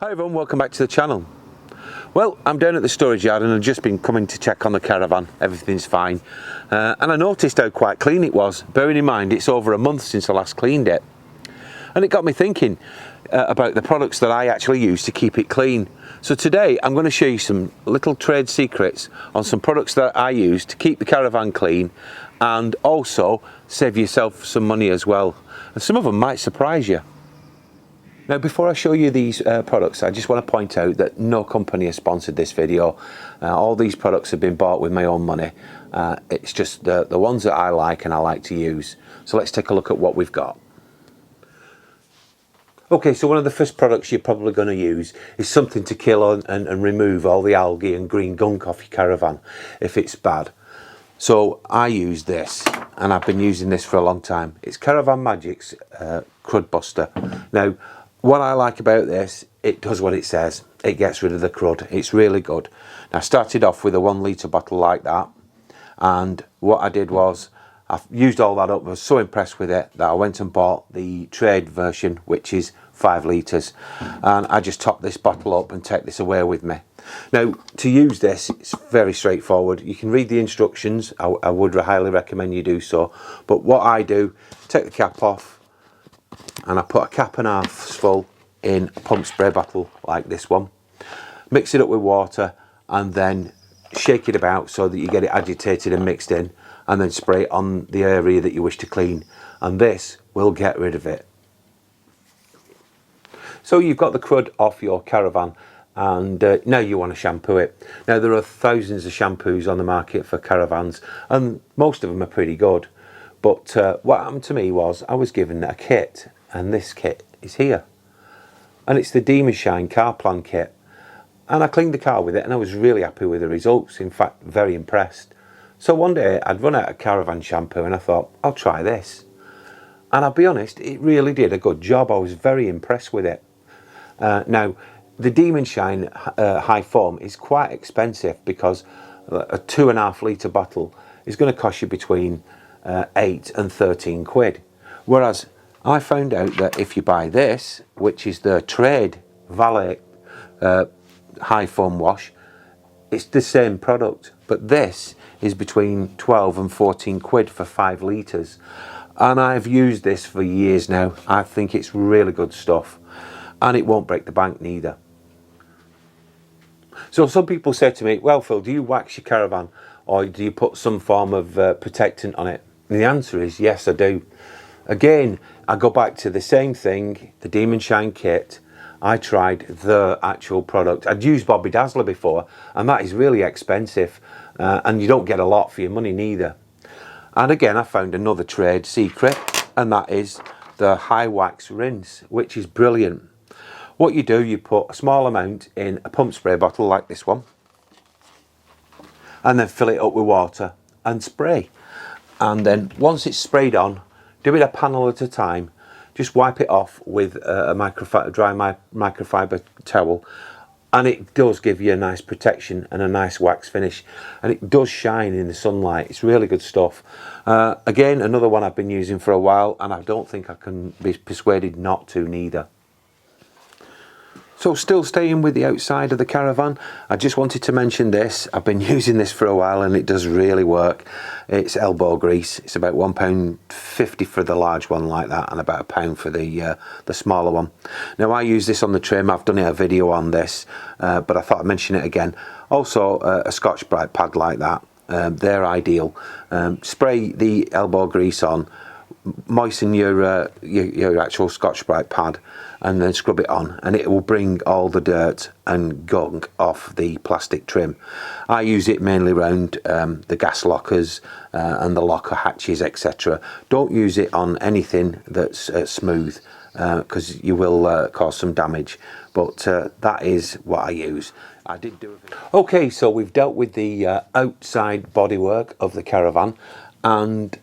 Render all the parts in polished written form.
Hi everyone, welcome back to the channel. Well, I'm down at the storage yard and I've just been coming to check on the Caravan. Everything's fine. And I noticed how quite clean it was. Bearing in mind it's over a month since I last cleaned it. And it got me thinking about the products that I actually use to keep it clean. So today I'm going to show you some little trade secrets on some products that I use to keep the Caravan clean and also save yourself some money as well. And some of them might surprise you. Now, before I show you these products, I just want to point out that no company has sponsored this video. All these products have been bought with my own money. It's just the ones that I like and I like to use. So let's take a look at what we've got. Okay, so one of the first products you're probably going to use is something to kill and remove all the algae and green gunk off your Caravan if it's bad. So I use this, and I've been using this for a long time. It's Caravan Magic's Crud Buster. Now, what I like about this, it does what it says. It gets rid of the crud. It's really good. Now, I started off with a 1 litre bottle like that, and what I did was I used all that up. I was so impressed with it that I went and bought the trade version, which is 5 litres, and I just top this bottle up and take this away with me. Now, to use this, it's very straightforward. You can read the instructions. I would highly recommend you do so. But what I do, take the cap off, and I put a cap and a half full in a pump spray bottle like this one. Mix it up with water and then shake it about so that you get it agitated and mixed in, and then spray it on the area that you wish to clean, and this will get rid of it. So you've got the crud off your Caravan, and now you want to shampoo it. Now, there are thousands of shampoos on the market for Caravans, and most of them are pretty good. But what happened to me was I was given a kit, and this kit is here. And it's the Demon Shine car plan kit. And I cleaned the car with it, and I was really happy with the results. In fact, very impressed. So one day I'd run out of Caravan shampoo, and I thought, I'll try this. And I'll be honest, it really did a good job. I was very impressed with it. Now, the Demon Shine High Foam is quite expensive because a 2.5 litre bottle is going to cost you between 8 and 13 quid. Whereas I found out that if you buy this, which is the Trade Valet High Foam Wash, it's the same product, but this is between 12 and 14 quid for 5 litres. And I've used this for years now. I think it's really good stuff, and it won't break the bank neither. So some people say to me, well, Phil, do you wax your Caravan, or do you put some form of protectant on it? And the answer is yes, I do. Again, I go back to the same thing, the Demon Shine kit. I tried the actual product. I'd used Bobby Dazzler before, and that is really expensive, and you don't get a lot for your money neither. And again, I found another trade secret, and that is the High Wax Rinse, which is brilliant. What you do, you put a small amount in a pump spray bottle like this one, and then fill it up with water and spray. And then once it's sprayed on, do it a panel at a time. Just wipe it off with a dry microfiber towel, and it does give you a nice protection and a nice wax finish, and it does shine in the sunlight. It's really good stuff. Again, another one I've been using for a while, and I don't think I can be persuaded not to neither. So still staying with the outside of the Caravan, I just wanted to mention this. I've been using this for a while and it does really work. It's elbow grease. It's about £1.50 for the large one like that, and about £1 for the smaller one. Now, I use this on the trim. I've done a video on this, but I thought I'd mention it again. Also, a Scotch-Brite pad like that. They're ideal. Spray the elbow grease on, moisten your actual Scotch-Brite pad, and then scrub it on, and it will bring all the dirt and gunk off the plastic trim. I use it mainly around the gas lockers and the locker hatches, etc. Don't use it on anything that's smooth, because you will cause some damage, but that is what I use. I did do it. Okay, so we've dealt with the outside bodywork of the Caravan, and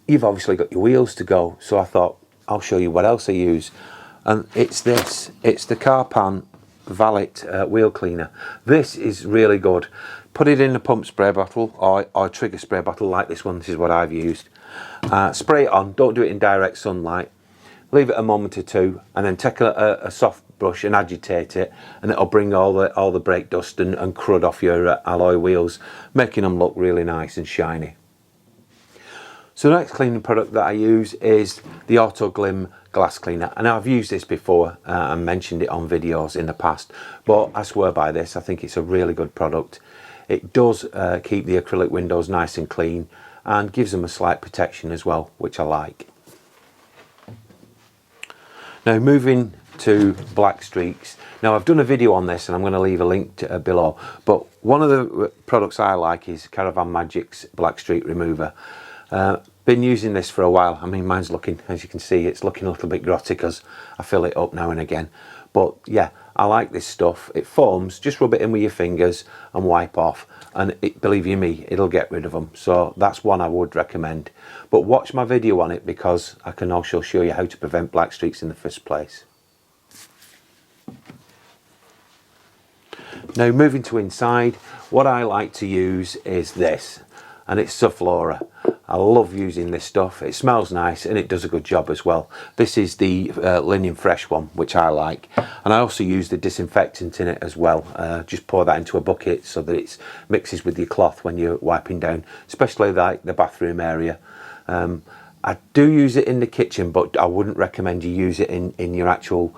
you've obviously got your wheels to go, so I thought I'll show you what else I use. And it's this. It's the Caravan Valet wheel cleaner. This is really good. Put it in a pump spray bottle or a trigger spray bottle like this one. This is what I've used. Spray it on. Don't do it in direct sunlight. leave it a moment or two, and then take a soft brush and agitate it, and it'll bring all the brake dust and crud off your alloy wheels, making them look really nice and shiny. So the next cleaning product that I use is the Auto Glim glass cleaner, and I've used this before and mentioned it on videos in the past, but I swear by this. I think it's a really good product. It does keep the acrylic windows nice and clean and gives them a slight protection as well, which I like. Now moving to black streaks. Now I've done a video on this and I'm going to leave a link below, but one of the products I like is Caravan Magic's black streak remover. Been using this for a while. I mean, mine's looking, as you can see, it's looking a little bit grotty because I fill it up now and again. But yeah, I like this stuff. It foams. Just rub it in with your fingers and wipe off, and believe you me, it'll get rid of them. So that's one I would recommend. But watch my video on it because I can also show you how to prevent black streaks in the first place. Now moving to inside, what I like to use is this, and it's Sufflora. I love using this stuff. It smells nice and it does a good job as well. This is the linen fresh one, which I like, and I also use the disinfectant in it as well. Just pour that into a bucket so that it mixes with your cloth when you're wiping down, especially like the bathroom area. I do use it in the kitchen, but I wouldn't recommend you use it in your actual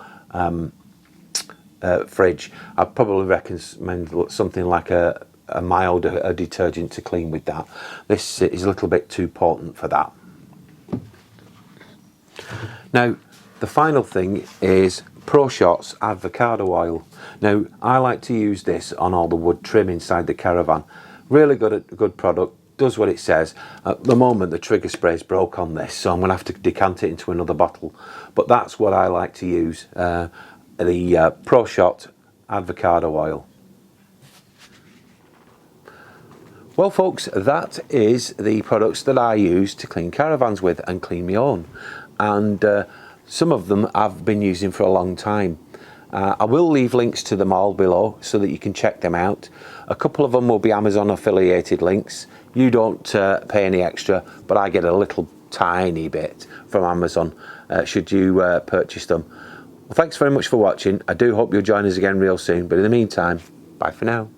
fridge. I'd probably recommend something like a mild detergent to clean with that. This is a little bit too potent for that. Now the final thing is ProShot's avocado oil. Now I like to use this on all the wood trim inside the Caravan. Really good product, does what it says. At the moment the trigger spray's broke on this, so I'm going to have to decant it into another bottle, but that's what I like to use, the ProShot avocado oil. Well folks, that is the products that I use to clean caravans with and clean my own, and some of them I've been using for a long time. I will leave links to them all below so that you can check them out. A couple of them will be Amazon affiliated links. You don't pay any extra, but I get a little tiny bit from Amazon should you purchase them. Well, thanks very much for watching. I do hope you'll join us again real soon, but in the meantime, bye for now.